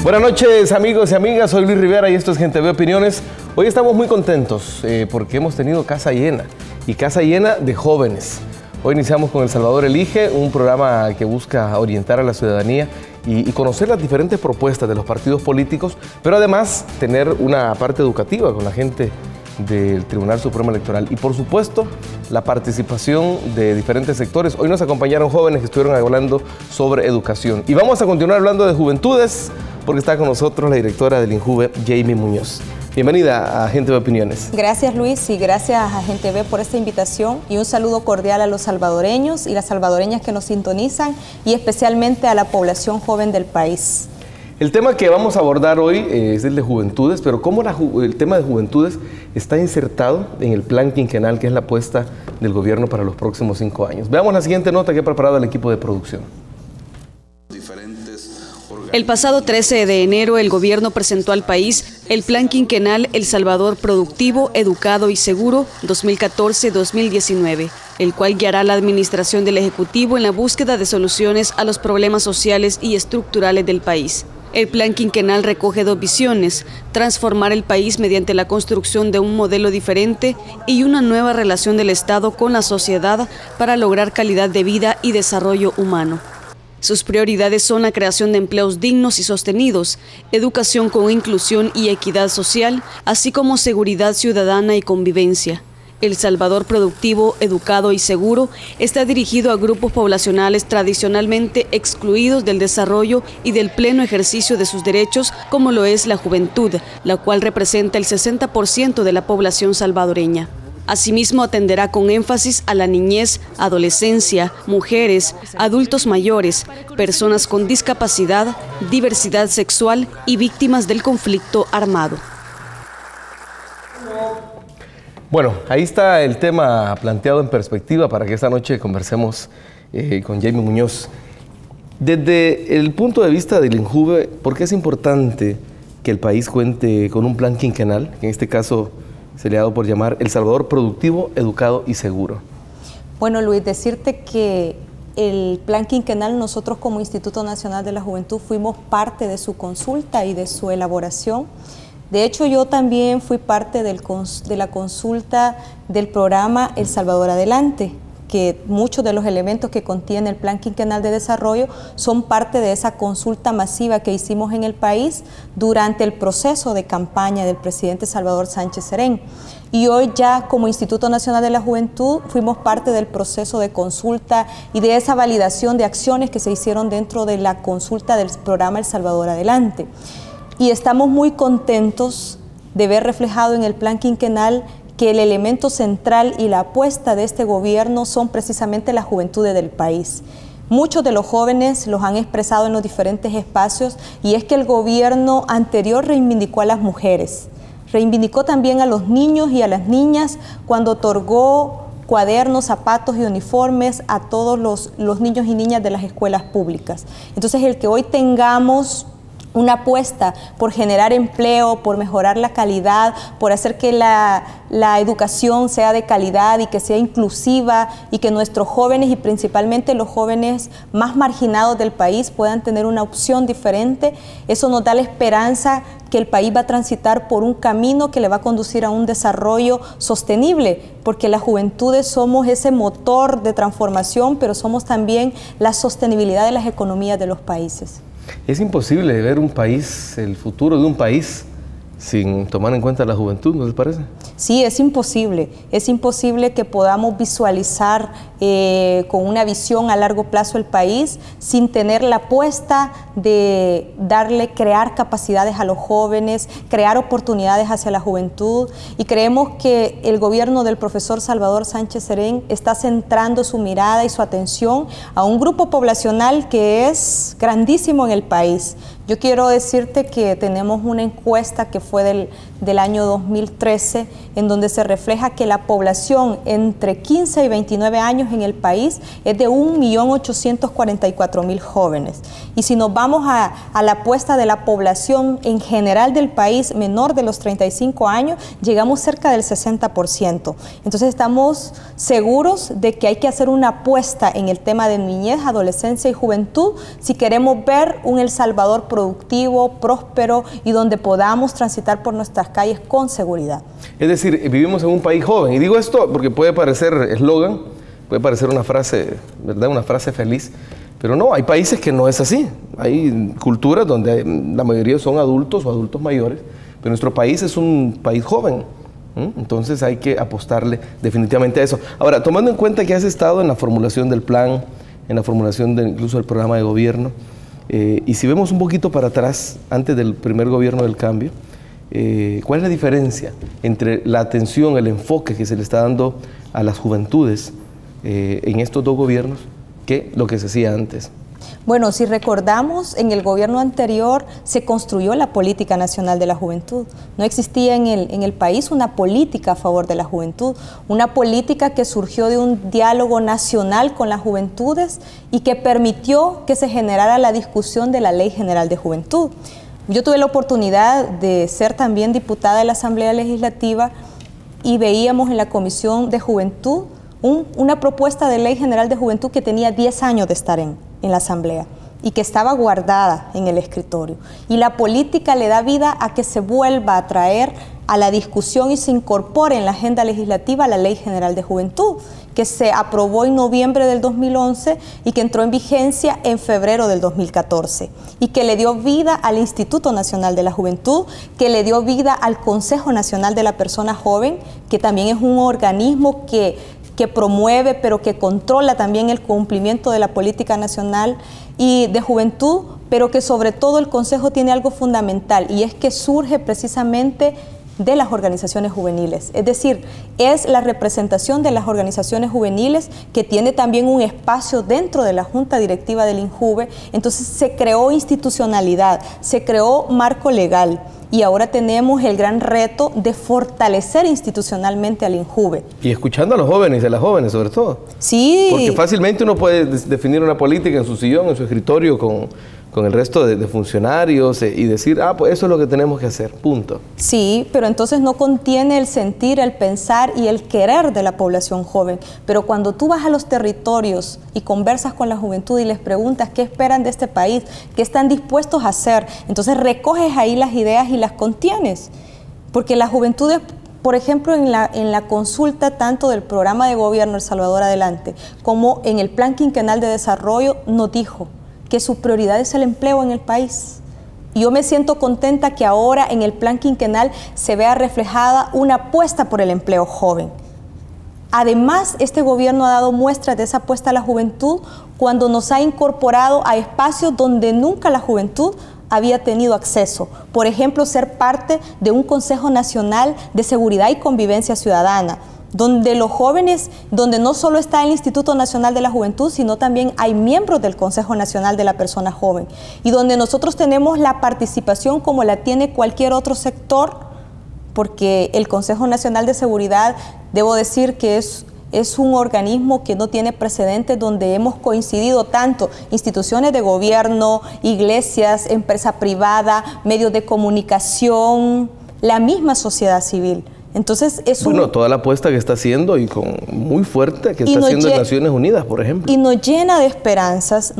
Buenas noches, amigos y amigas, soy Luis Rivera y esto es Gente Ve Opiniones. Hoy estamos muy contentos porque hemos tenido casa llena y casa llena de jóvenes. Hoy iniciamos con El Salvador Elige, un programa que busca orientar a la ciudadanía y conocer las diferentes propuestas de los partidos políticos, pero además tener una parte educativa con la gente del Tribunal Supremo Electoral y por supuesto la participación de diferentes sectores. Hoy nos acompañaron jóvenes que estuvieron hablando sobre educación y vamos a continuar hablando de juventudes porque está con nosotros la directora del INJUVE, Jamie Muñoz. Bienvenida a Gente de Opiniones. Gracias, Luis, y gracias a Gente Ve por esta invitación y un saludo cordial a los salvadoreños y las salvadoreñas que nos sintonizan y especialmente a la población joven del país. El tema que vamos a abordar hoy es el de juventudes, pero cómo el tema de juventudes está insertado en el plan quinquenal, que es la apuesta del gobierno para los próximos 5 años. Veamos la siguiente nota que ha preparado el equipo de producción. El pasado 13 de enero, el gobierno presentó al país el plan quinquenal El Salvador Productivo, Educado y Seguro 2014-2019, el cual guiará la administración del Ejecutivo en la búsqueda de soluciones a los problemas sociales y estructurales del país. El plan quinquenal recoge 2 visiones: transformar el país mediante la construcción de un modelo diferente y una nueva relación del Estado con la sociedad para lograr calidad de vida y desarrollo humano. Sus prioridades son la creación de empleos dignos y sostenidos, educación con inclusión y equidad social, así como seguridad ciudadana y convivencia. El Salvador Productivo, Educado y Seguro está dirigido a grupos poblacionales tradicionalmente excluidos del desarrollo y del pleno ejercicio de sus derechos, como lo es la juventud, la cual representa el 60% de la población salvadoreña. Asimismo, atenderá con énfasis a la niñez, adolescencia, mujeres, adultos mayores, personas con discapacidad, diversidad sexual y víctimas del conflicto armado. Bueno, ahí está el tema planteado en perspectiva para que esta noche conversemos con Jamie Muñoz. Desde el punto de vista del INJUVE, ¿por qué es importante que el país cuente con un plan quinquenal, que en este caso se le ha dado por llamar El Salvador Productivo, Educado y Seguro? Bueno, Luis, decirte que el plan quinquenal, nosotros como Instituto Nacional de la Juventud fuimos parte de su consulta y de su elaboración. De hecho, yo también fui parte de la consulta del programa El Salvador Adelante, que muchos de los elementos que contiene el Plan Quinquenal de Desarrollo son parte de esa consulta masiva que hicimos en el país durante el proceso de campaña del presidente Salvador Sánchez Serén. Y hoy ya como Instituto Nacional de la Juventud fuimos parte del proceso de consulta y de esa validación de acciones que se hicieron dentro de la consulta del programa El Salvador Adelante. Y estamos muy contentos de ver reflejado en el Plan Quinquenal que el elemento central y la apuesta de este gobierno son precisamente las juventudes del país. Muchos de los jóvenes los han expresado en los diferentes espacios y es que el gobierno anterior reivindicó a las mujeres, reivindicó también a los niños y a las niñas cuando otorgó cuadernos, zapatos y uniformes a todos los niños y niñas de las escuelas públicas. Entonces, el que hoy tengamos una apuesta por generar empleo, por mejorar la calidad, por hacer que la educación sea de calidad y que sea inclusiva y que nuestros jóvenes y principalmente los jóvenes más marginados del país puedan tener una opción diferente. Eso nos da la esperanza que el país va a transitar por un camino que le va a conducir a un desarrollo sostenible, porque las juventudes somos ese motor de transformación, pero somos también la sostenibilidad de las economías de los países. Es imposible ver un país, el futuro de un país, sin tomar en cuenta la juventud, ¿no les parece? Sí, es imposible que podamos visualizar con una visión a largo plazo el país sin tener la apuesta de crear capacidades a los jóvenes, crear oportunidades hacia la juventud, y creemos que el gobierno del profesor Salvador Sánchez Serén está centrando su mirada y su atención a un grupo poblacional que es grandísimo en el país. Yo quiero decirte que tenemos una encuesta que fue del año 2013, en donde se refleja que la población entre 15 y 29 años en el país es de 1.844.000 jóvenes. Y si nos vamos a la apuesta de la población en general del país menor de los 35 años, llegamos cerca del 60%. Entonces estamos seguros de que hay que hacer una apuesta en el tema de niñez, adolescencia y juventud si queremos ver un El Salvador productivo, próspero y donde podamos transitar por nuestras calles con seguridad. Es decir, vivimos en un país joven. Y digo esto porque puede parecer eslogan, puede parecer una frase, ¿verdad? Una frase feliz. Pero no, hay países que no es así. Hay culturas donde la mayoría son adultos o adultos mayores, pero nuestro país es un país joven. Entonces hay que apostarle definitivamente a eso. Ahora, tomando en cuenta que has estado en la formulación del plan, en la formulación incluso del programa de gobierno, y si vemos un poquito para atrás, antes del primer gobierno del cambio, ¿cuál es la diferencia entre la atención, el enfoque que se le está dando a las juventudes en estos dos gobiernos que lo que se hacía antes? Bueno, si recordamos, en el gobierno anterior se construyó la Política Nacional de la Juventud. No existía en el país una política a favor de la juventud, una política que surgió de un diálogo nacional con las juventudes y que permitió que se generara la discusión de la Ley General de Juventud. Yo tuve la oportunidad de ser también diputada de la Asamblea Legislativa y veíamos en la Comisión de Juventud una propuesta de Ley General de Juventud que tenía 10 años de estar en la Asamblea y que estaba guardada en el escritorio. Y la política le da vida a que se vuelva a traer a la discusión y se incorpore en la agenda legislativa la Ley General de Juventud, que se aprobó en noviembre del 2011 y que entró en vigencia en febrero del 2014, y que le dio vida al Instituto Nacional de la Juventud, que le dio vida al Consejo Nacional de la Persona Joven, que también es un organismo que promueve, pero que controla también el cumplimiento de la política nacional y de juventud, pero que sobre todo el Consejo tiene algo fundamental, y es que surge precisamente de las organizaciones juveniles. Es decir, es la representación de las organizaciones juveniles que tiene también un espacio dentro de la Junta Directiva del INJUVE. Entonces se creó institucionalidad, se creó marco legal. Y ahora tenemos el gran reto de fortalecer institucionalmente al INJUVE. Y escuchando a los jóvenes y a las jóvenes sobre todo. Sí. Porque fácilmente uno puede definir una política en su sillón, en su escritorio, con el resto de funcionarios y decir, pues eso es lo que tenemos que hacer, punto. Sí, pero entonces no contiene el sentir, el pensar y el querer de la población joven. Pero cuando tú vas a los territorios y conversas con la juventud y les preguntas qué esperan de este país, qué están dispuestos a hacer, entonces recoges ahí las ideas y las contienes. Porque las juventudes, por ejemplo, en la consulta tanto del programa de gobierno El Salvador Adelante como en el Plan Quinquenal de Desarrollo, nos dijo que su prioridad es el empleo en el país. Y yo me siento contenta que ahora en el plan quinquenal se vea reflejada una apuesta por el empleo joven. Además, este gobierno ha dado muestras de esa apuesta a la juventud cuando nos ha incorporado a espacios donde nunca la juventud había tenido acceso. Por ejemplo, ser parte de un Consejo Nacional de Seguridad y Convivencia Ciudadana, donde los jóvenes, donde no solo está el Instituto Nacional de la Juventud, sino también hay miembros del Consejo Nacional de la Persona Joven, y donde nosotros tenemos la participación como la tiene cualquier otro sector, porque el Consejo Nacional de Seguridad, debo decir que es un organismo que no tiene precedentes, donde hemos coincidido tanto instituciones de gobierno, iglesias, empresa privada, medios de comunicación, la misma sociedad civil. Entonces es toda la apuesta que está haciendo y con muy fuerte que está haciendo en Naciones Unidas, por ejemplo. Y nos llena de esperanzas,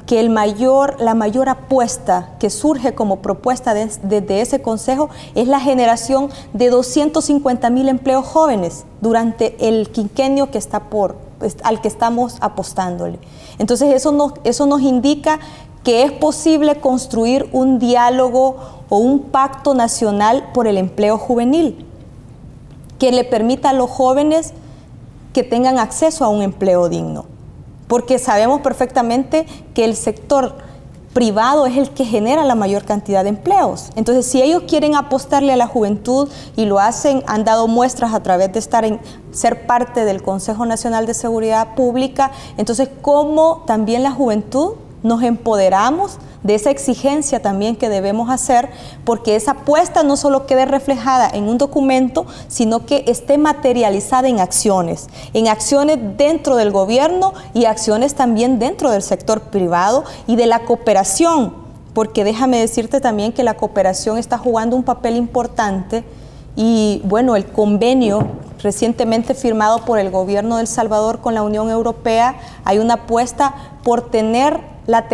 que la mayor apuesta que surge como propuesta desde ese consejo es la generación de 250,000 empleos jóvenes durante el quinquenio al que estamos apostándole. Entonces eso nos indica que es posible construir un diálogo o un pacto nacional por el empleo juvenil, que le permita a los jóvenes que tengan acceso a un empleo digno. Porque sabemos perfectamente que el sector privado es el que genera la mayor cantidad de empleos. Entonces, si ellos quieren apostarle a la juventud y lo hacen, han dado muestras a través de ser parte del Consejo Nacional de Seguridad Pública, entonces, ¿cómo también la juventud nos empoderamos de esa exigencia también que debemos hacer, porque esa apuesta no solo quede reflejada en un documento, sino que esté materializada en acciones dentro del gobierno y acciones también dentro del sector privado y de la cooperación, porque déjame decirte también que la cooperación está jugando un papel importante y bueno, el convenio recientemente firmado por el gobierno de El Salvador con la Unión Europea, hay una apuesta por tener la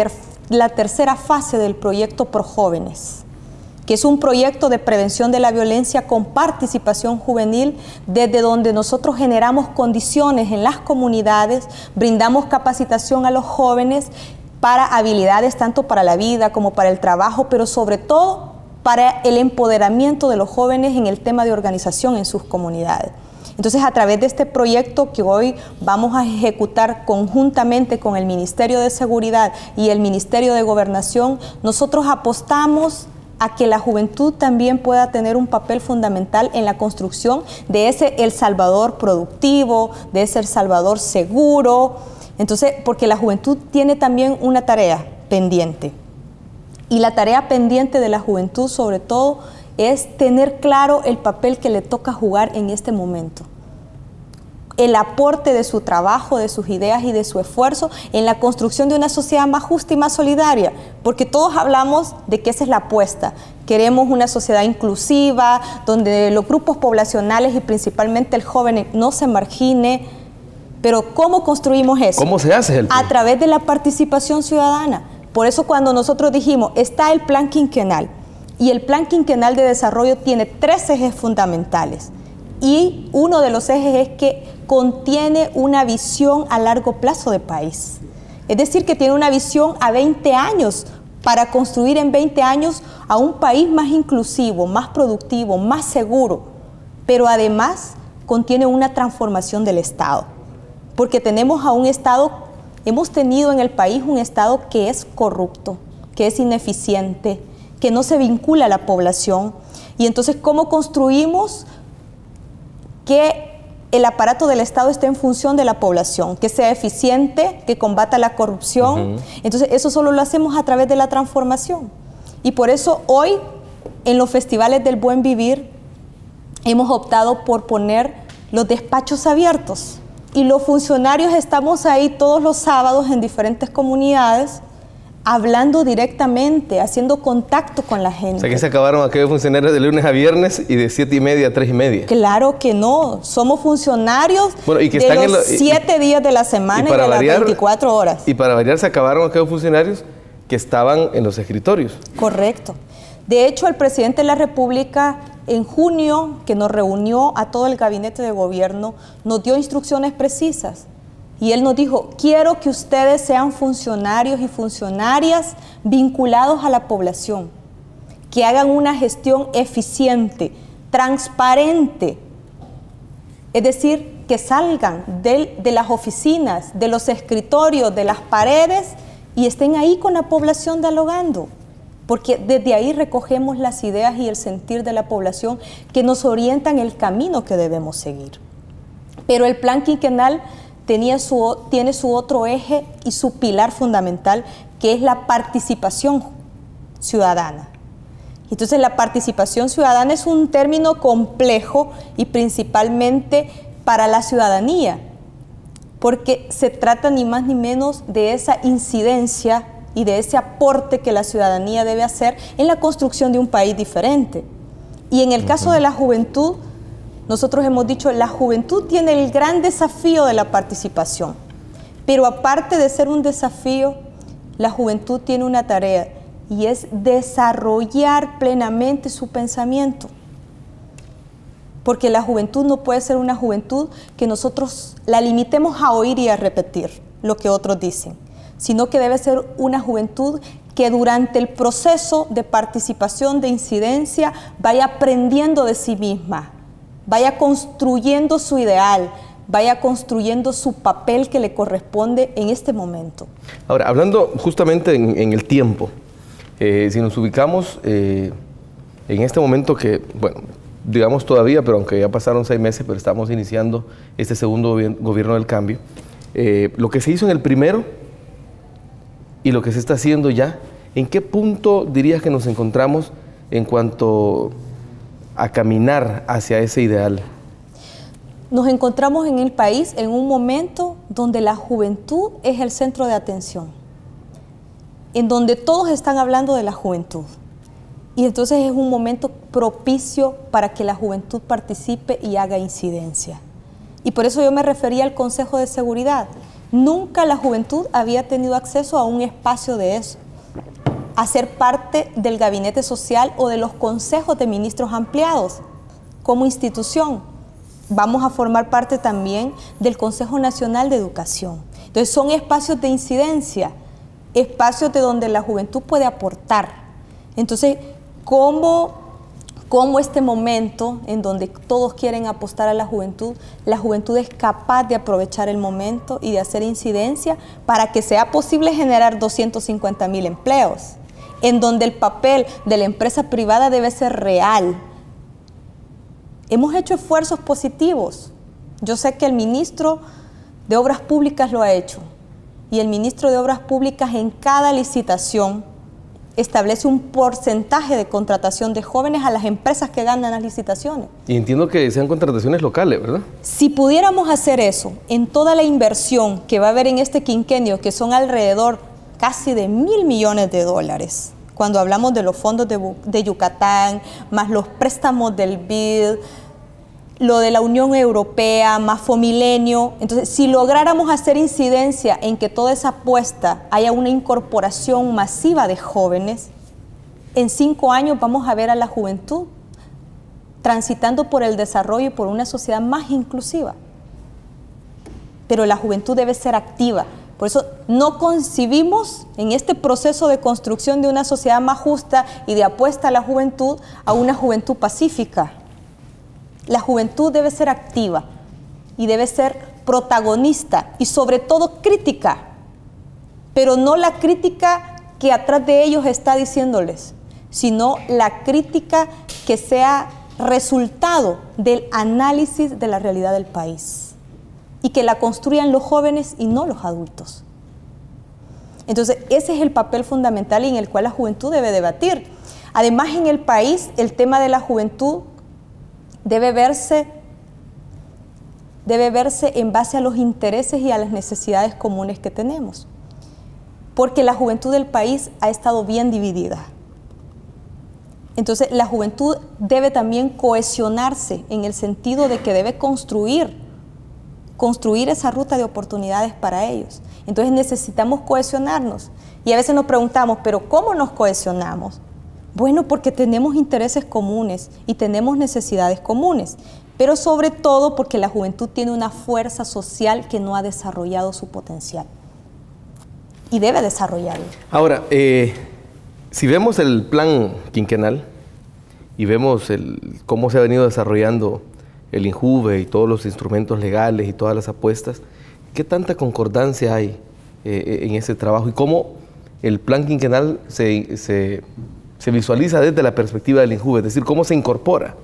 la tercera fase del proyecto ProJóvenes, que es un proyecto de prevención de la violencia con participación juvenil, desde donde nosotros generamos condiciones en las comunidades, brindamos capacitación a los jóvenes para habilidades tanto para la vida como para el trabajo, pero sobre todo para el empoderamiento de los jóvenes en el tema de organización en sus comunidades. Entonces, a través de este proyecto que hoy vamos a ejecutar conjuntamente con el Ministerio de Seguridad y el Ministerio de Gobernación, nosotros apostamos a que la juventud también pueda tener un papel fundamental en la construcción de ese El Salvador productivo, de ese El Salvador seguro. Entonces, porque la juventud tiene también una tarea pendiente. Y la tarea pendiente de la juventud, sobre todo, es tener claro el papel que le toca jugar en este momento. El aporte de su trabajo, de sus ideas y de su esfuerzo en la construcción de una sociedad más justa y más solidaria, porque todos hablamos de que esa es la apuesta. Queremos una sociedad inclusiva, donde los grupos poblacionales y principalmente el joven no se margine, pero ¿cómo construimos eso? ¿Cómo se hace? A través de la participación ciudadana. Por eso cuando nosotros dijimos, está el plan quinquenal, y el plan quinquenal de desarrollo tiene 3 ejes fundamentales. Y uno de los ejes es que contiene una visión a largo plazo de país. Es decir, que tiene una visión a 20 años para construir en 20 años a un país más inclusivo, más productivo, más seguro. Pero además contiene una transformación del Estado. Porque tenemos a un Estado, hemos tenido en el país un Estado que es corrupto, que es ineficiente, que no se vincula a la población. Y entonces, ¿cómo construimos que el aparato del Estado esté en función de la población, que sea eficiente, que combata la corrupción? Entonces, eso solo lo hacemos a través de la transformación. Y por eso hoy, en los festivales del buen vivir, hemos optado por poner los despachos abiertos. Y los funcionarios estamos ahí todos los sábados en diferentes comunidades, hablando directamente, haciendo contacto con la gente. O sea, que se acabaron aquellos funcionarios de lunes a viernes y de 7:30 a 3:30. Claro que no, somos funcionarios y que de están los 7 días de la semana y de las 24 horas. Y para variar se acabaron aquellos funcionarios que estaban en los escritorios. Correcto. De hecho, el presidente de la República, en junio, que nos reunió a todo el gabinete de gobierno, nos dio instrucciones precisas. Y él nos dijo, quiero que ustedes sean funcionarios y funcionarias vinculados a la población, que hagan una gestión eficiente, transparente. Es decir, que salgan de las oficinas, de los escritorios, de las paredes y estén ahí con la población dialogando. Porque desde ahí recogemos las ideas y el sentir de la población que nos orientan el camino que debemos seguir. Pero el plan quinquenal tiene su otro eje y su pilar fundamental, que es la participación ciudadana. Entonces, la participación ciudadana es un término complejo y principalmente para la ciudadanía, porque se trata ni más ni menos de esa incidencia y de ese aporte que la ciudadanía debe hacer en la construcción de un país diferente. Y en el caso de la juventud, nosotros hemos dicho, la juventud tiene el gran desafío de la participación, pero aparte de ser un desafío, la juventud tiene una tarea y es desarrollar plenamente su pensamiento. Porque la juventud no puede ser una juventud que nosotros la limitemos a oír y a repetir lo que otros dicen, sino que debe ser una juventud que durante el proceso de participación, de incidencia, vaya aprendiendo de sí misma, vaya construyendo su ideal, vaya construyendo su papel que le corresponde en este momento. Ahora, hablando justamente en el tiempo, si nos ubicamos en este momento que, bueno, digamos todavía, pero aunque ya pasaron 6 meses, pero estamos iniciando este segundo gobierno del cambio, lo que se hizo en el primero y lo que se está haciendo ya, ¿en qué punto dirías que nos encontramos en cuanto a caminar hacia ese ideal? Nos encontramos en el país en un momento donde la juventud es el centro de atención, en donde todos están hablando de la juventud. Y entonces es un momento propicio para que la juventud participe y haga incidencia. Y por eso yo me refería al Consejo de Seguridad. Nunca la juventud había tenido acceso a un espacio de eso. a ser parte del gabinete social o de los consejos de ministros ampliados como institución. Vamos a formar parte también del Consejo Nacional de Educación. Entonces son espacios de incidencia, espacios de donde la juventud puede aportar. Entonces, ¿cómo este momento en donde todos quieren apostar a la juventud es capaz de aprovechar el momento y de hacer incidencia para que sea posible generar 250,000 empleos, en donde el papel de la empresa privada debe ser real? Hemos hecho esfuerzos positivos. Yo sé que el ministro de Obras Públicas lo ha hecho, y el ministro de Obras Públicas en cada licitación establece un porcentaje de contratación de jóvenes a las empresas que ganan las licitaciones. Y entiendo que sean contrataciones locales, ¿verdad? Si pudiéramos hacer eso en toda la inversión que va a haber en este quinquenio, que son alrededor casi de $1,000 millones, cuando hablamos de los fondos de Yucatán, más los préstamos del BID, lo de la Unión Europea, más Fomilenio. Entonces, si lográramos hacer incidencia en que toda esa apuesta haya una incorporación masiva de jóvenes, en 5 años vamos a ver a la juventud transitando por el desarrollo y por una sociedad más inclusiva. Pero la juventud debe ser activa. Por eso no concibimos en este proceso de construcción de una sociedad más justa y de apuesta a la juventud a una juventud pacífica. La juventud debe ser activa y debe ser protagonista y sobre todo crítica, pero no la crítica que atrás de ellos está diciéndoles, sino la crítica que sea resultado del análisis de la realidad del país y que la construyan los jóvenes y no los adultos. Entonces, ese es el papel fundamental en el cual la juventud debe debatir. Además, en el país, el tema de la juventud debe verse en base a los intereses y a las necesidades comunes que tenemos, porque la juventud del país ha estado bien dividida. Entonces, la juventud debe también cohesionarse en el sentido de que debe construir esa ruta de oportunidades para ellos. Entonces, necesitamos cohesionarnos. Y a veces nos preguntamos, ¿pero cómo nos cohesionamos? Bueno, porque tenemos intereses comunes y tenemos necesidades comunes, pero sobre todo porque la juventud tiene una fuerza social que no ha desarrollado su potencial y debe desarrollarlo. Ahora, si vemos el plan quinquenal y vemos cómo se ha venido desarrollando el INJUVE y todos los instrumentos legales y todas las apuestas, ¿qué tanta concordancia hay en ese trabajo y cómo el plan quinquenal se visualiza desde la perspectiva del INJUVE, es decir, cómo se incorpora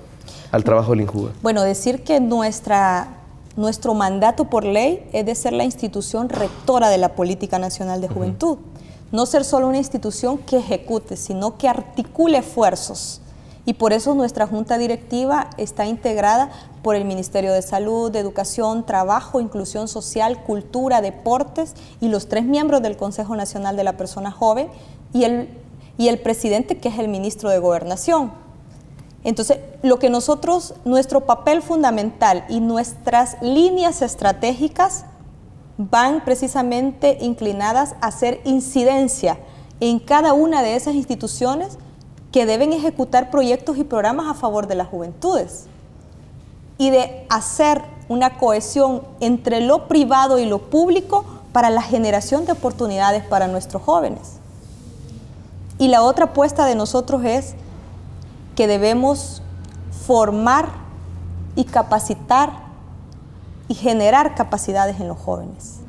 al trabajo del INJUVE? Bueno, decir que nuestro mandato por ley es de ser la institución rectora de la Política Nacional de Juventud. No ser solo una institución que ejecute, sino que articule esfuerzos. Y por eso nuestra Junta Directiva está integrada por el Ministerio de Salud, de Educación, Trabajo, Inclusión Social, Cultura, Deportes y los 3 miembros del Consejo Nacional de la Persona Joven y el presidente, que es el ministro de Gobernación. Entonces, nuestro papel fundamental y nuestras líneas estratégicas van precisamente inclinadas a hacer incidencia en cada una de esas instituciones que deben ejecutar proyectos y programas a favor de las juventudes y de hacer una cohesión entre lo privado y lo público para la generación de oportunidades para nuestros jóvenes. Y la otra apuesta de nosotros es que debemos formar y capacitar y generar capacidades en los jóvenes.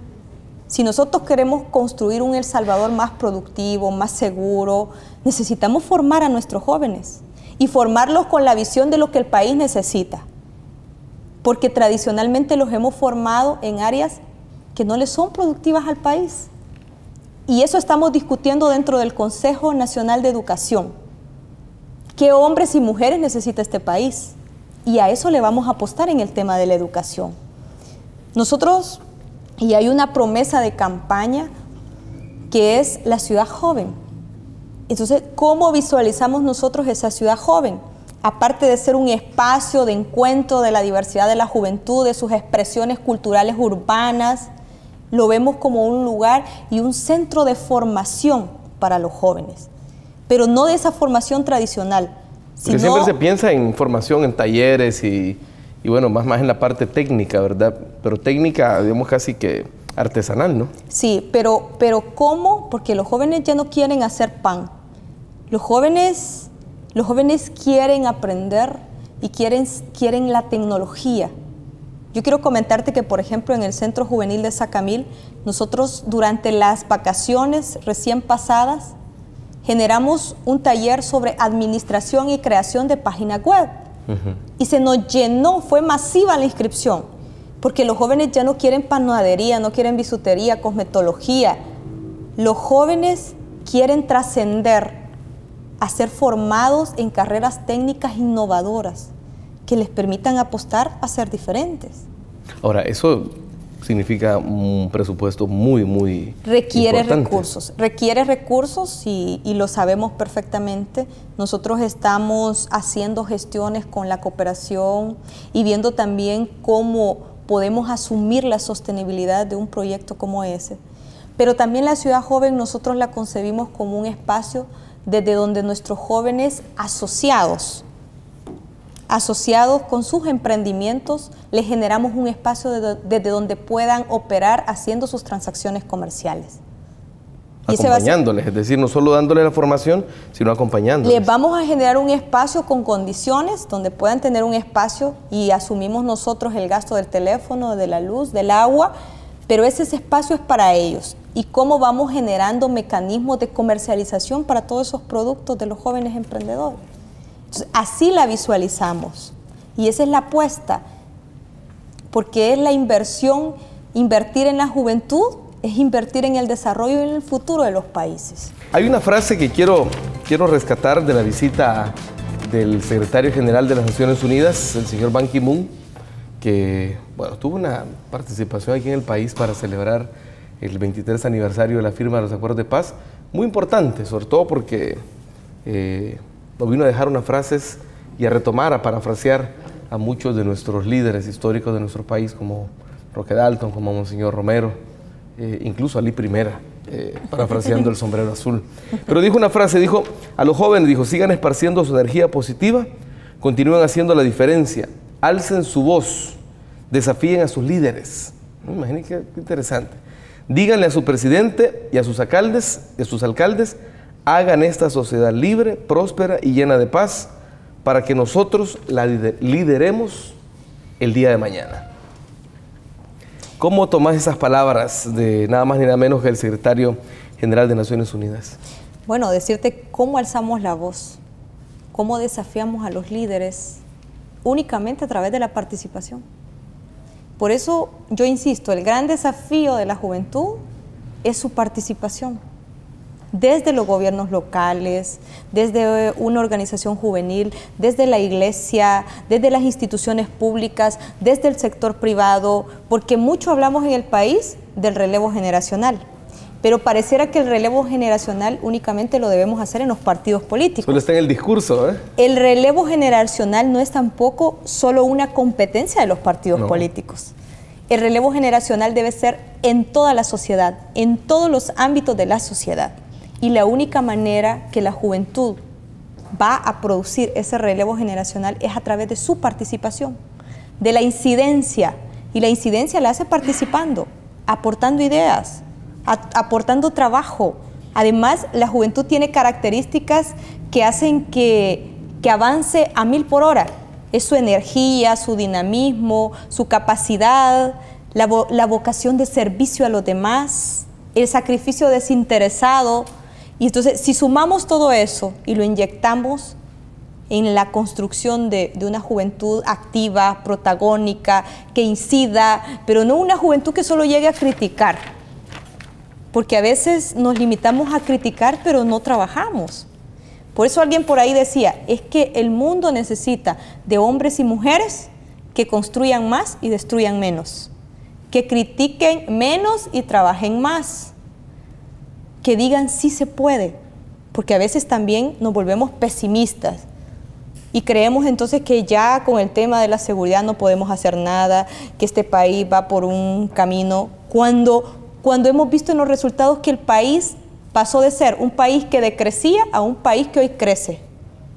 Si nosotros queremos construir un El Salvador más productivo, más seguro, necesitamos formar a nuestros jóvenes y formarlos con la visión de lo que el país necesita, porque tradicionalmente los hemos formado en áreas que no le son productivas al país. Y eso estamos discutiendo dentro del Consejo Nacional de Educación. ¿Qué hombres y mujeres necesita este país? Y a eso le vamos a apostar en el tema de la educación. Nosotros, y hay una promesa de campaña que es la ciudad joven. Entonces, ¿cómo visualizamos nosotros esa ciudad joven? Aparte de ser un espacio de encuentro de la diversidad de la juventud, de sus expresiones culturales urbanas, lo vemos como un lugar y un centro de formación para los jóvenes. pero no de esa formación tradicional. Porque siempre se piensa en formación en talleres y bueno, más en la parte técnica, ¿verdad? Pero técnica, digamos, casi que artesanal, ¿no? Sí, pero ¿cómo? Porque los jóvenes ya no quieren hacer pan. Los jóvenes quieren aprender y quieren la tecnología. Yo quiero comentarte que, por ejemplo, en el Centro Juvenil de Sacamil, nosotros durante las vacaciones recién pasadas generamos un taller sobre administración y creación de páginas web. Y se nos llenó, fue masiva la inscripción, porque los jóvenes ya no quieren panadería, no quieren bisutería, cosmetología. Los jóvenes quieren trascender a ser formados en carreras técnicas innovadoras que les permitan apostar a ser diferentes. Ahora, eso significa un presupuesto muy requiere importante. Requiere recursos y lo sabemos perfectamente. Nosotros estamos haciendo gestiones con la cooperación y viendo también cómo podemos asumir la sostenibilidad de un proyecto como ese. Pero también la Ciudad Joven nosotros la concebimos como un espacio desde donde nuestros jóvenes asociados con sus emprendimientos, les generamos un espacio desde donde puedan operar haciendo sus transacciones comerciales. Acompañándoles, es decir, no solo dándoles la formación, sino acompañándoles. Les vamos a generar un espacio con condiciones donde puedan tener un espacio y asumimos nosotros el gasto del teléfono, de la luz, del agua, pero ese espacio es para ellos. Y cómo vamos generando mecanismos de comercialización para todos esos productos de los jóvenes emprendedores. Entonces, así la visualizamos y esa es la apuesta, porque es la inversión, invertir en la juventud es invertir en el desarrollo y en el futuro de los países. Hay una frase que quiero rescatar de la visita del secretario general de las Naciones Unidas, el señor Ban Ki-moon, que bueno, tuvo una participación aquí en el país para celebrar el 23 aniversario de la firma de los acuerdos de paz, muy importante, sobre todo porque nos vino a dejar unas frases y a retomar, a parafrasear a muchos de nuestros líderes históricos de nuestro país, como Roque Dalton, como Monseñor Romero, incluso Ali Primera, parafraseando el sombrero azul. Pero dijo una frase, dijo, a los jóvenes, dijo, sigan esparciendo su energía positiva, continúen haciendo la diferencia, alcen su voz, desafíen a sus líderes. Imagínense qué interesante. Díganle a su presidente y a sus alcaldes, hagan esta sociedad libre, próspera y llena de paz para que nosotros la lideremos el día de mañana. ¿Cómo tomás esas palabras de nada más ni nada menos que el secretario general de Naciones Unidas? Bueno, decirte cómo alzamos la voz, cómo desafiamos a los líderes únicamente a través de la participación. Por eso yo insisto, el gran desafío de la juventud es su participación. Desde los gobiernos locales, desde una organización juvenil, desde la iglesia, desde las instituciones públicas, desde el sector privado, porque mucho hablamos en el país del relevo generacional, pero pareciera que el relevo generacional únicamente lo debemos hacer en los partidos políticos. Solo está en el discurso, ¿eh? El relevo generacional no es tampoco solo una competencia de los partidos políticos. El relevo generacional debe ser en toda la sociedad, en todos los ámbitos de la sociedad. Y la única manera que la juventud va a producir ese relevo generacional es a través de su participación, de la incidencia. Y la incidencia la hace participando, aportando ideas, aportando trabajo. Además, la juventud tiene características que hacen que avance a 1000 por hora. Es su energía, su dinamismo, su capacidad, la vocación de servicio a los demás, el sacrificio desinteresado. Y entonces, si sumamos todo eso y lo inyectamos en la construcción de una juventud activa, protagónica, que incida, pero no una juventud que solo llegue a criticar, porque a veces nos limitamos a criticar, pero no trabajamos. Por eso alguien por ahí decía, es que el mundo necesita de hombres y mujeres que construyan más y destruyan menos, que critiquen menos y trabajen más, que digan sí se puede, porque a veces también nos volvemos pesimistas y creemos entonces que ya con el tema de la seguridad no podemos hacer nada, que este país va por un camino, cuando hemos visto en los resultados que el país pasó de ser un país que decrecía a un país que hoy crece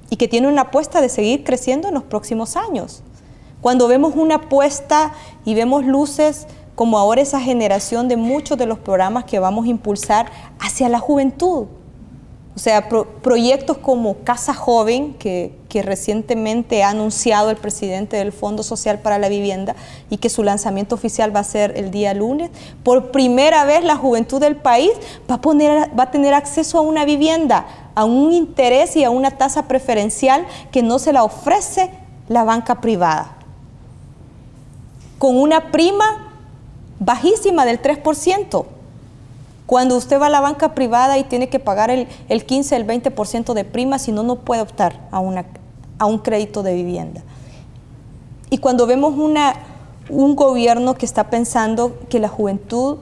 y que tiene una apuesta de seguir creciendo en los próximos años. Cuando vemos una apuesta y vemos luces como ahora esa generación de muchos de los programas que vamos a impulsar hacia la juventud. O sea, proyectos como Casa Joven, que recientemente ha anunciado el presidente del Fondo Social para la Vivienda y que su lanzamiento oficial va a ser el día lunes. Por primera vez la juventud del país va a tener acceso a una vivienda, a un interés y a una tasa preferencial que no se la ofrece la banca privada. Con una prima bajísima del 3%. Cuando usted va a la banca privada y tiene que pagar el 15, el 20% de prima, si no, no puede optar a un crédito de vivienda. Y cuando vemos un gobierno que está pensando que la juventud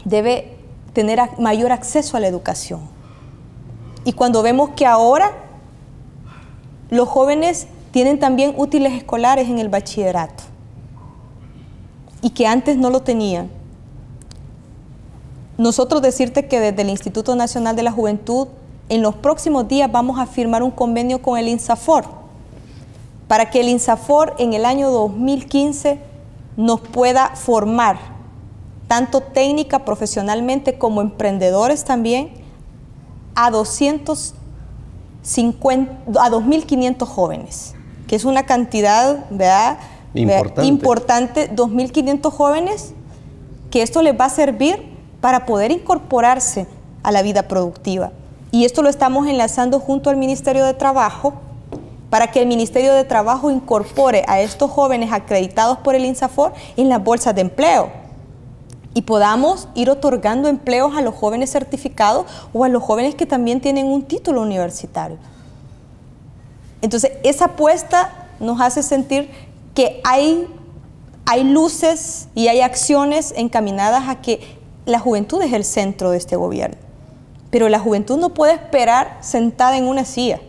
debe tener mayor acceso a la educación. Y cuando vemos que ahora los jóvenes tienen también útiles escolares en el bachillerato y que antes no lo tenían. Nosotros decirte que desde el Instituto Nacional de la Juventud, en los próximos días vamos a firmar un convenio con el INSAFOR, para que el INSAFOR en el año 2015 nos pueda formar, tanto técnica, profesionalmente, como emprendedores también, a 2.500 jóvenes, que es una cantidad, ¿verdad? Importante, 2.500 jóvenes, que esto les va a servir para poder incorporarse a la vida productiva. Y esto lo estamos enlazando junto al Ministerio de Trabajo, para que el Ministerio de Trabajo incorpore a estos jóvenes acreditados por el INSAFOR en las bolsas de empleo y podamos ir otorgando empleos a los jóvenes certificados o a los jóvenes que también tienen un título universitario. Entonces, esa apuesta nos hace sentir que hay luces y hay acciones encaminadas a que la juventud es el centro de este gobierno. Pero la juventud no puede esperar sentada en una silla.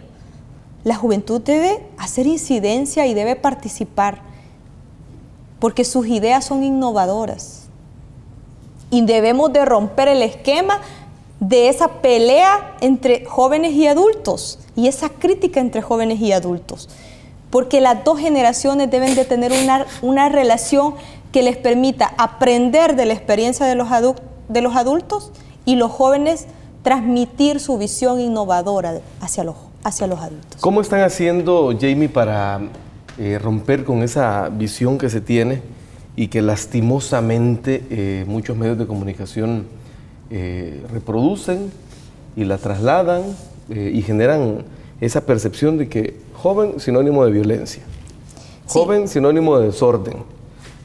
La juventud debe hacer incidencia y debe participar, porque sus ideas son innovadoras. Y debemos de romper el esquema de esa pelea entre jóvenes y adultos y esa crítica entre jóvenes y adultos. Porque las dos generaciones deben de tener una relación que les permita aprender de la experiencia de los adultos y los jóvenes transmitir su visión innovadora hacia los adultos. ¿Cómo están haciendo, Jamie, para romper con esa visión que se tiene y que lastimosamente muchos medios de comunicación reproducen y la trasladan y generan esa percepción de que joven sinónimo de violencia, joven sinónimo de desorden?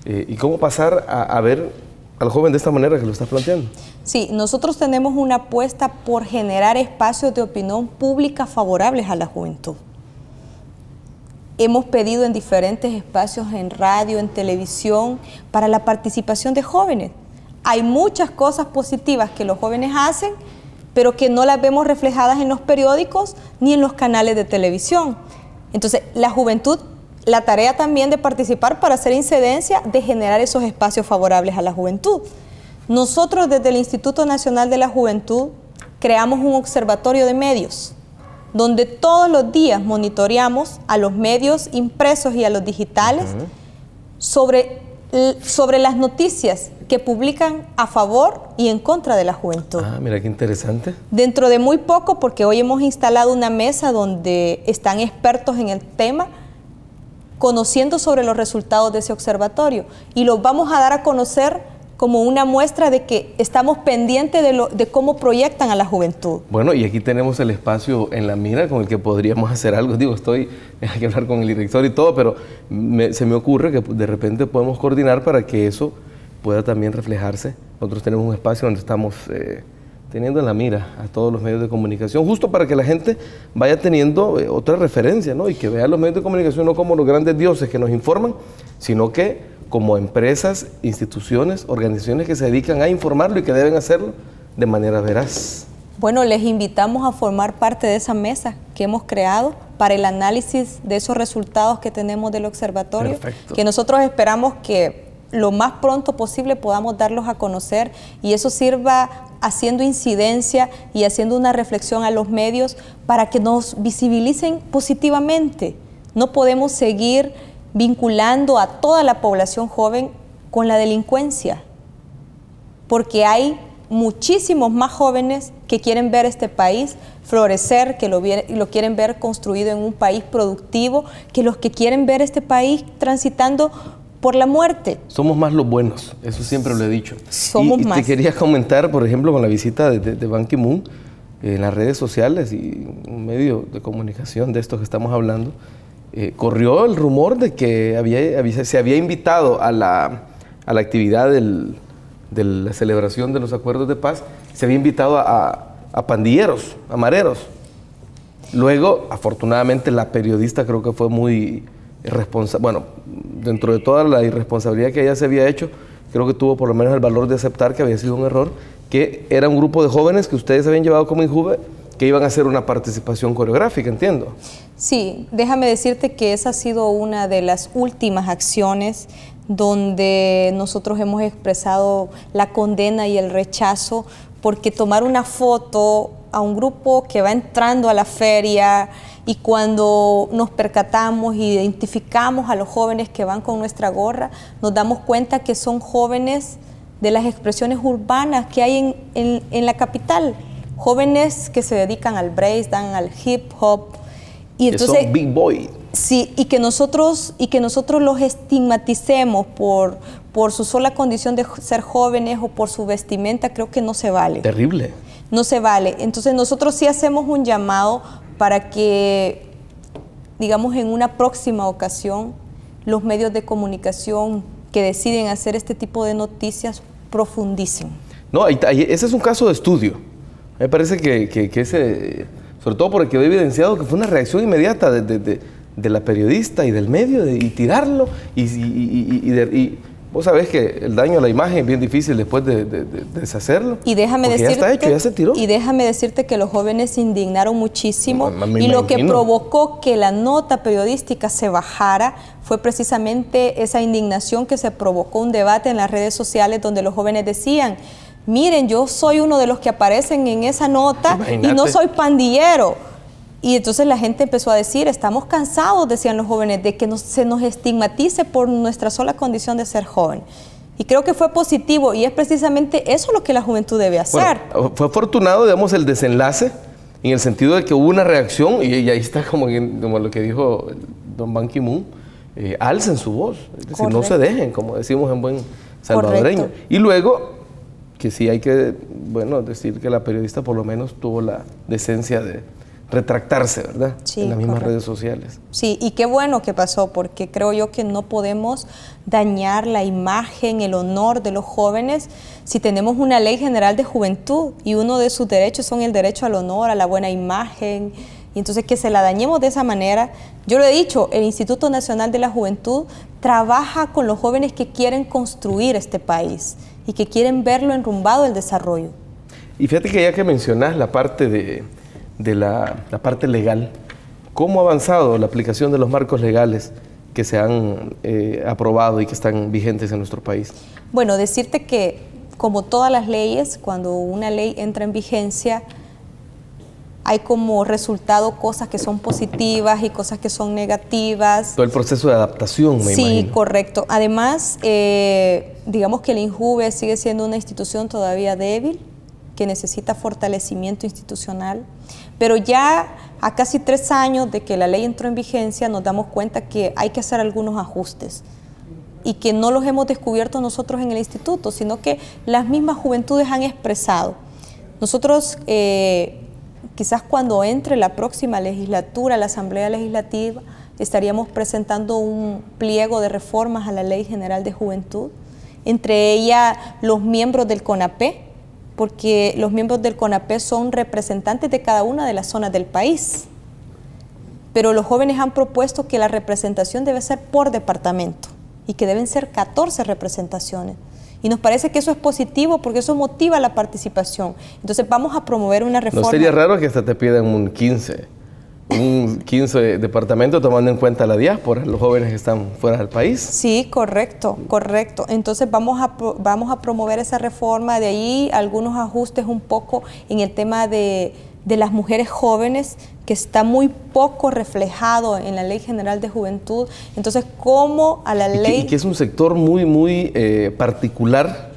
¿Y cómo pasar a ver al joven de esta manera que lo estás planteando? Sí, nosotros tenemos una apuesta por generar espacios de opinión pública favorables a la juventud. Hemos pedido en diferentes espacios, en radio, en televisión, para la participación de jóvenes. Hay muchas cosas positivas que los jóvenes hacen, pero que no las vemos reflejadas en los periódicos ni en los canales de televisión. Entonces, la juventud, la tarea también de participar para hacer incidencia, de generar esos espacios favorables a la juventud. Nosotros desde el Instituto Nacional de la Juventud creamos un observatorio de medios, donde todos los días monitoreamos a los medios impresos y a los digitales sobre las noticias que publican a favor y en contra de la juventud. Ah, mira qué interesante. Dentro de muy poco, porque hoy hemos instalado una mesa donde están expertos en el tema, conociendo sobre los resultados de ese observatorio, y los vamos a dar a conocer como una muestra de que estamos pendientes de cómo proyectan a la juventud. Bueno, y aquí tenemos el espacio en la mira con el que podríamos hacer algo. Digo, hay que hablar con el director y todo, pero se me ocurre que de repente podemos coordinar para que eso pueda también reflejarse. Nosotros tenemos un espacio donde estamos teniendo en la mira a todos los medios de comunicación, justo para que la gente vaya teniendo otra referencia, ¿no? Y que vea los medios de comunicación no como los grandes dioses que nos informan, sino que como empresas, instituciones, organizaciones que se dedican a informarlo y que deben hacerlo de manera veraz. Bueno, les invitamos a formar parte de esa mesa que hemos creado para el análisis de esos resultados que tenemos del observatorio. Perfecto. Que nosotros esperamos que lo más pronto posible podamos darlos a conocer y eso sirva haciendo incidencia y haciendo una reflexión a los medios para que nos visibilicen positivamente. No podemos seguir vinculando a toda la población joven con la delincuencia, porque hay muchísimos más jóvenes que quieren ver este país florecer, que lo quieren ver construido en un país productivo, que los que quieren ver este país transitando por la muerte. Somos más los buenos, eso siempre lo he dicho. Somos más. Te quería comentar, por ejemplo, con la visita de Ban Ki-moon en las redes sociales y un medio de comunicación de estos que estamos hablando, corrió el rumor de que se había invitado a la actividad de la celebración de los acuerdos de paz, se había invitado a pandilleros, a mareros. Luego, afortunadamente, la periodista creo que fue muy irresponsable. Bueno, dentro de toda la irresponsabilidad que ella se había hecho, creo que tuvo por lo menos el valor de aceptar que había sido un error, que era un grupo de jóvenes que ustedes habían llevado como INJUVE, que iban a hacer una participación coreográfica, entiendo. Sí, déjame decirte que esa ha sido una de las últimas acciones donde nosotros hemos expresado la condena y el rechazo, porque tomar una foto a un grupo que va entrando a la feria y cuando nos percatamos e identificamos a los jóvenes que van con nuestra gorra, nos damos cuenta que son jóvenes de las expresiones urbanas que hay en la capital, jóvenes que se dedican al breakdance, al hip hop. Y entonces, que son big boy. Sí, y que nosotros los estigmaticemos por su sola condición de ser jóvenes o por su vestimenta, creo que no se vale. Terrible. No se vale. Entonces nosotros sí hacemos un llamado para que, digamos, en una próxima ocasión, los medios de comunicación que deciden hacer este tipo de noticias profundicen. No, ese es un caso de estudio. Me parece que ese, sobre todo porque quedó evidenciado que fue una reacción inmediata de la periodista y del medio y tirarlo y vos sabés que el daño a la imagen es bien difícil después de deshacerlo. Y déjame decirte, ya está hecho, ya se tiró. Y déjame decirte que los jóvenes se indignaron muchísimo y lo que imagino. provocó que la nota periodística se bajara fue precisamente esa indignación que se provocó un debate en las redes sociales donde los jóvenes decían: miren, yo soy uno de los que aparecen en esa nota. Imagínate. Y no soy pandillero. Y entonces la gente empezó a decir, estamos cansados, decían los jóvenes, de que se nos estigmatice por nuestra sola condición de ser joven. Y creo que fue positivo y es precisamente eso lo que la juventud debe hacer. Bueno, fue afortunado, digamos, el desenlace, en el sentido de que hubo una reacción, y ahí está como lo que dijo don Ban Ki-moon, alcen su voz, es decir, no se dejen, como decimos en buen salvadoreño. Correcto. Y luego, que sí hay que, bueno, decir que la periodista por lo menos tuvo la decencia de retractarse, ¿verdad? Sí, en las mismas correcto. redes sociales. Sí, y qué bueno que pasó, porque creo yo que no podemos dañar la imagen, el honor de los jóvenes si tenemos una ley general de juventud y uno de sus derechos son el derecho al honor, a la buena imagen, y entonces que se la dañemos de esa manera. Yo lo he dicho, el Instituto Nacional de la Juventud trabaja con los jóvenes que quieren construir este país y que quieren verlo enrumbado el desarrollo. Y fíjate que ya que mencionás la parte de la parte legal, ¿cómo ha avanzado la aplicación de los marcos legales que se han aprobado y que están vigentes en nuestro país? Bueno, decirte que como todas las leyes, cuando una ley entra en vigencia, hay como resultado cosas que son positivas y cosas que son negativas. Todo el proceso de adaptación, me imagino. Sí, correcto. Además, digamos que el INJUVE sigue siendo una institución todavía débil, que necesita fortalecimiento institucional, pero ya a casi 3 años de que la ley entró en vigencia nos damos cuenta que hay que hacer algunos ajustes y que no los hemos descubierto nosotros en el instituto, sino que las mismas juventudes han expresado. Nosotros quizás cuando entre la próxima legislatura, la Asamblea Legislativa, estaríamos presentando un pliego de reformas a la Ley General de Juventud, entre ellas los miembros del CONAPE, porque los miembros del CONAPE son representantes de cada una de las zonas del país. Pero los jóvenes han propuesto que la representación debe ser por departamento y que deben ser 14 representaciones. Y nos parece que eso es positivo porque eso motiva la participación. Entonces vamos a promover una reforma. ¿No sería raro que hasta te pidan un 15 o un 15 departamento tomando en cuenta la diáspora, los jóvenes que están fuera del país. Sí, correcto, correcto. Entonces vamos a promover esa reforma, de ahí algunos ajustes un poco en el tema de las mujeres jóvenes, que está muy poco reflejado en la Ley General de Juventud. Entonces, ¿cómo a la ley? Y que es un sector muy particular,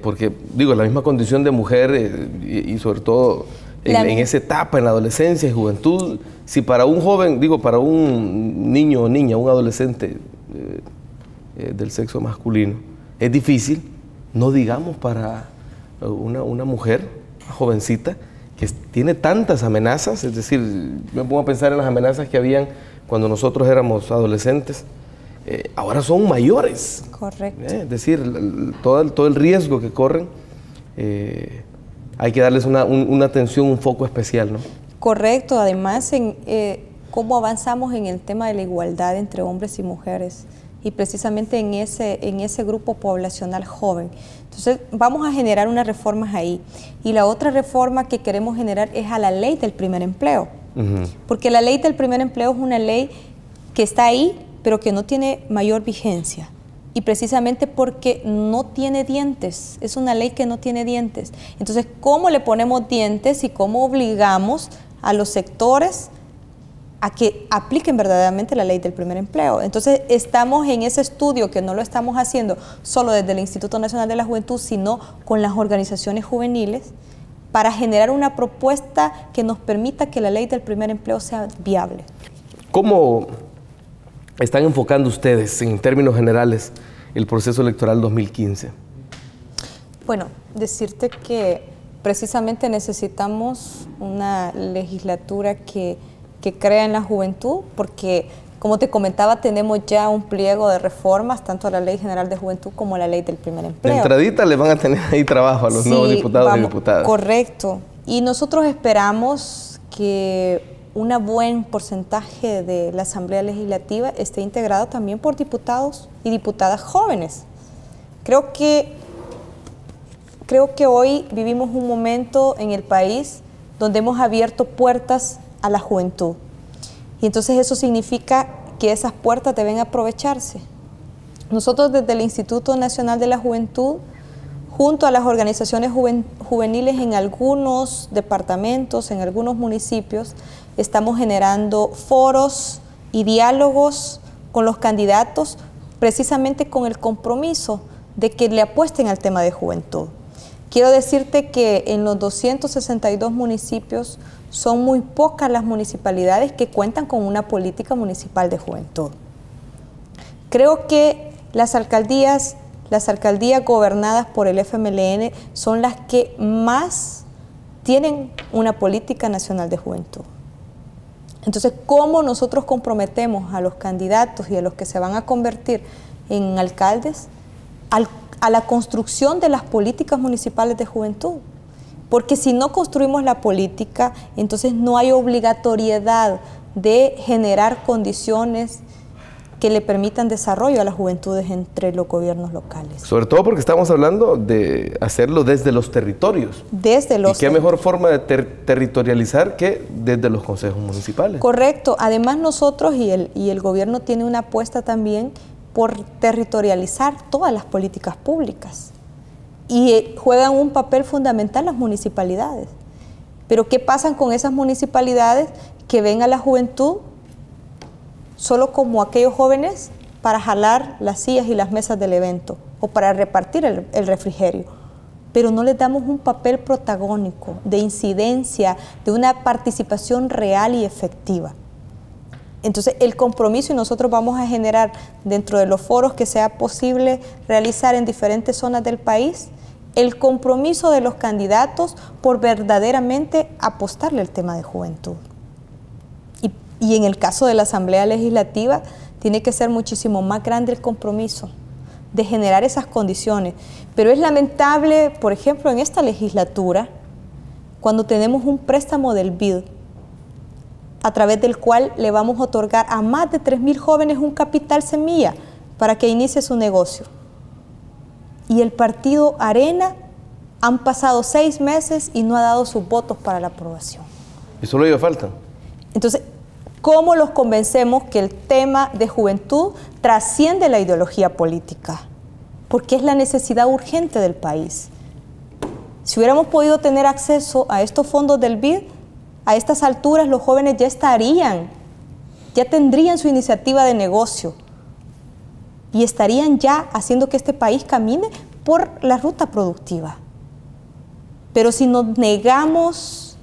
porque, digo, la misma condición de mujer y sobre todo en esa etapa, en la adolescencia y juventud, si para un joven, digo, para un niño o niña, un adolescente del sexo masculino, es difícil, no digamos para una mujer jovencita, que tiene tantas amenazas, es decir, me pongo a pensar en las amenazas que habían cuando nosotros éramos adolescentes, ahora son mayores. Correcto. Es decir, todo el riesgo que corren, hay que darles una atención, un foco especial, ¿no? Correcto, además en cómo avanzamos en el tema de la igualdad entre hombres y mujeres, y precisamente en ese grupo poblacional joven. Entonces vamos a generar unas reformas ahí. Y la otra reforma que queremos generar es a la ley del primer empleo. Porque la ley del primer empleo es una ley que está ahí, pero que no tiene mayor vigencia. Y precisamente porque no tiene dientes, es una ley que no tiene dientes. Entonces, ¿cómo le ponemos dientes y cómo obligamos a los sectores a que apliquen verdaderamente la ley del primer empleo? Entonces, estamos en ese estudio, que no lo estamos haciendo solo desde el Instituto Nacional de la Juventud, sino con las organizaciones juveniles, para generar una propuesta que nos permita que la ley del primer empleo sea viable. ¿Cómo están enfocando ustedes, en términos generales, el proceso electoral 2015? Bueno, decirte que precisamente necesitamos una legislatura que crea en la juventud, porque, como te comentaba, tenemos ya un pliego de reformas, tanto a la Ley General de Juventud como a la Ley del Primer Empleo. De entradita le van a tener ahí trabajo a los nuevos diputados y diputadas. Correcto. Y nosotros esperamos que un buen porcentaje de la Asamblea Legislativa esté integrado también por diputados y diputadas jóvenes. Creo que hoy vivimos un momento en el país donde hemos abierto puertas a la juventud. Y entonces eso significa que esas puertas deben aprovecharse. Nosotros desde el Instituto Nacional de la Juventud, junto a las organizaciones juveniles en algunos departamentos, en algunos municipios, estamos generando foros y diálogos con los candidatos, precisamente con el compromiso de que le apuesten al tema de juventud. Quiero decirte que en los 262 municipios son muy pocas las municipalidades que cuentan con una política municipal de juventud. Creo que las alcaldías gobernadas por el FMLN son las que más tienen una política nacional de juventud. Entonces, ¿cómo nosotros comprometemos a los candidatos y a los que se van a convertir en alcaldes a la construcción de las políticas municipales de juventud? Porque si no construimos la política, entonces no hay obligatoriedad de generar condiciones que le permitan desarrollo a las juventudes entre los gobiernos locales. Sobre todo porque estamos hablando de hacerlo desde los territorios. ¿Y qué mejor forma de territorializar que desde los consejos municipales? Correcto. Además, nosotros y el gobierno tiene una apuesta también por territorializar todas las políticas públicas. Y juegan un papel fundamental las municipalidades. Pero ¿qué pasa con esas municipalidades que ven a la juventud solo como aquellos jóvenes para jalar las sillas y las mesas del evento o para repartir el refrigerio? Pero no les damos un papel protagónico, de incidencia, de una participación real y efectiva. Entonces, el compromiso, y nosotros vamos a generar dentro de los foros que sea posible realizar en diferentes zonas del país, el compromiso de los candidatos por verdaderamente apostarle al tema de juventud. Y en el caso de la Asamblea Legislativa, tiene que ser muchísimo más grande el compromiso de generar esas condiciones. Pero es lamentable, por ejemplo, en esta legislatura, cuando tenemos un préstamo del BID, a través del cual le vamos a otorgar a más de 3.000 jóvenes un capital semilla para que inicie su negocio. Y el partido Arena han pasado 6 meses y no ha dado sus votos para la aprobación. ¿Y solo ellos faltan? Entonces, ¿Cómo los convencemos que el tema de juventud trasciende la ideología política? Porque es la necesidad urgente del país. Si hubiéramos podido tener acceso a estos fondos del BID, a estas alturas los jóvenes ya tendrían su iniciativa de negocio y estarían ya haciendo que este país camine por la ruta productiva. Pero si nos negamos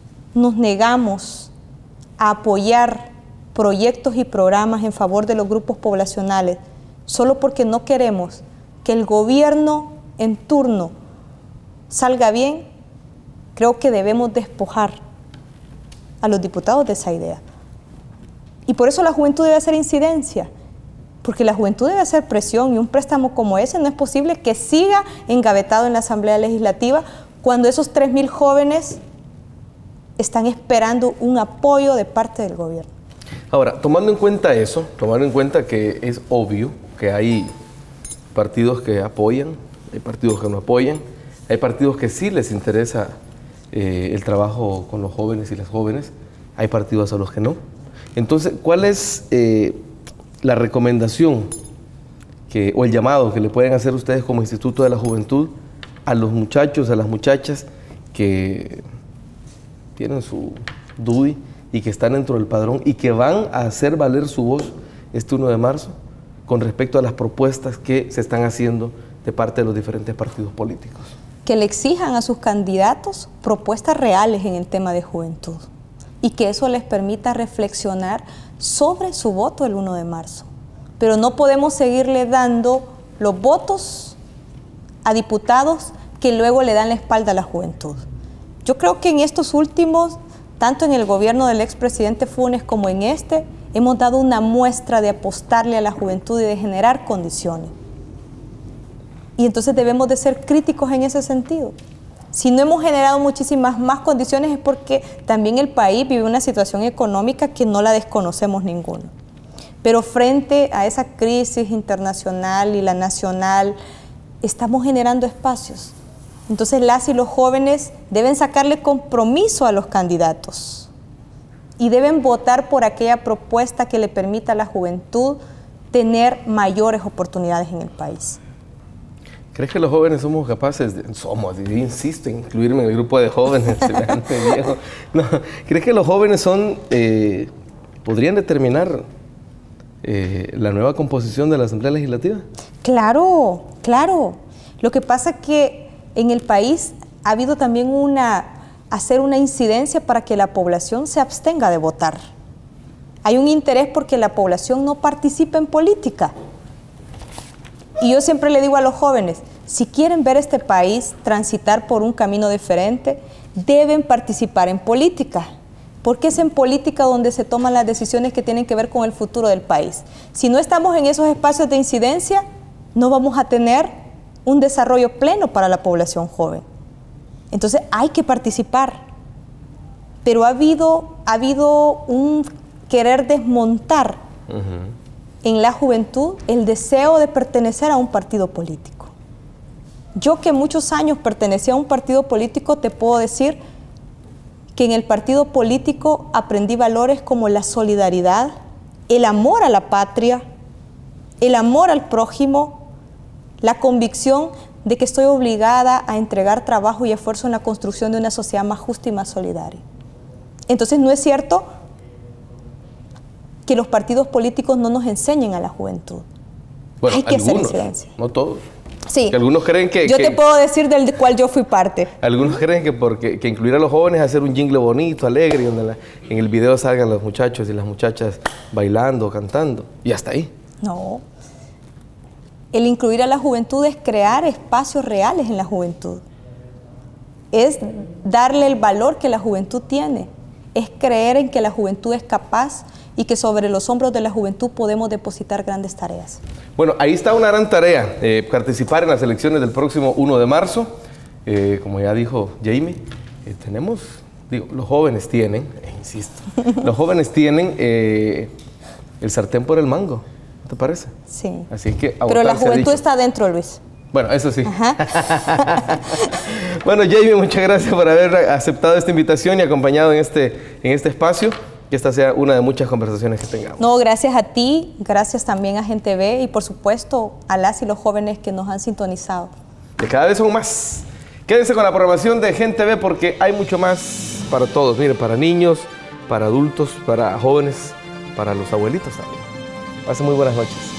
a apoyar proyectos y programas en favor de los grupos poblacionales solo porque no queremos que el gobierno en turno salga bien, creo que debemos despojar a los diputados de esa idea. Y por eso la juventud debe hacer incidencia, porque la juventud debe hacer presión, y un préstamo como ese no es posible que siga engavetado en la Asamblea Legislativa cuando esos 3.000 jóvenes están esperando un apoyo de parte del gobierno. Ahora, tomando en cuenta eso, tomando en cuenta que es obvio que hay partidos que apoyan, hay partidos que no apoyan, hay partidos que sí les interesa el trabajo con los jóvenes y las jóvenes, hay partidos a los que no. Entonces, ¿cuál es la recomendación o el llamado que le pueden hacer ustedes como Instituto de la Juventud a los muchachos, a las muchachas que tienen su DUI y que están dentro del padrón y que van a hacer valer su voz este 1 de marzo con respecto a las propuestas que se están haciendo de parte de los diferentes partidos políticos? Que le exijan a sus candidatos propuestas reales en el tema de juventud y que eso les permita reflexionar sobre su voto el 1 de marzo. Pero no podemos seguirle dando los votos a diputados que luego le dan la espalda a la juventud. Yo creo que en estos últimos, tanto en el gobierno del expresidente Funes como en este, hemos dado una muestra de apostarle a la juventud y de generar condiciones. Y entonces debemos de ser críticos en ese sentido. Si no hemos generado muchísimas más condiciones es porque también el país vive una situación económica que no la desconocemos ninguno. Pero frente a esa crisis internacional y la nacional, estamos generando espacios. Entonces las y los jóvenes deben sacarle compromiso a los candidatos y deben votar por aquella propuesta que le permita a la juventud tener mayores oportunidades en el país. ¿Crees que los jóvenes somos capaces de... yo insisto en incluirme en el grupo de jóvenes, semejante viejo. No, ¿crees que los jóvenes podrían determinar la nueva composición de la Asamblea Legislativa? Claro, claro. Lo que pasa es que en el país ha habido también hacer una incidencia para que la población se abstenga de votar. Hay un interés porque la población no participa en política. Y yo siempre le digo a los jóvenes, si quieren ver este país transitar por un camino diferente, deben participar en política, porque es en política donde se toman las decisiones que tienen que ver con el futuro del país. Si no estamos en esos espacios de incidencia, no vamos a tener un desarrollo pleno para la población joven. Entonces hay que participar, pero ha habido un querer desmontar en la juventud el deseo de pertenecer a un partido político. Yo que muchos años pertenecía a un partido político, te puedo decir que en el partido político aprendí valores como la solidaridad, el amor a la patria, el amor al prójimo, la convicción de que estoy obligada a entregar trabajo y esfuerzo en la construcción de una sociedad más justa y más solidaria. Entonces no es cierto que los partidos políticos no nos enseñen a la juventud. Bueno, hay que algunos, hacer incidencia. No todos. Sí. Que algunos creen que... Yo te puedo decir del cual yo fui parte. Algunos creen que incluir a los jóvenes es hacer un jingle bonito, alegre, donde en el video salgan los muchachos y las muchachas bailando, cantando, y hasta ahí. No. El incluir a la juventud es crear espacios reales en la juventud. Es darle el valor que la juventud tiene. Es creer en que la juventud es capaz y que sobre los hombros de la juventud podemos depositar grandes tareas. Bueno, ahí está una gran tarea, participar en las elecciones del próximo 1 de marzo. Como ya dijo Jamie, los jóvenes tienen, insisto, los jóvenes tienen el sartén por el mango, ¿no te parece? Sí. Así que pero la juventud está dentro, Luis. Bueno, eso sí. Bueno, Jamie, muchas gracias por haber aceptado esta invitación y acompañado en este espacio. que esta sea una de muchas conversaciones que tengamos. No, gracias a ti, gracias también a Gente Ve y por supuesto a las y los jóvenes que nos han sintonizado. Que cada vez son más. Quédense con la programación de Gente Ve porque hay mucho más para todos. Miren, para niños, para adultos, para jóvenes, para los abuelitos también. Pasen muy buenas noches.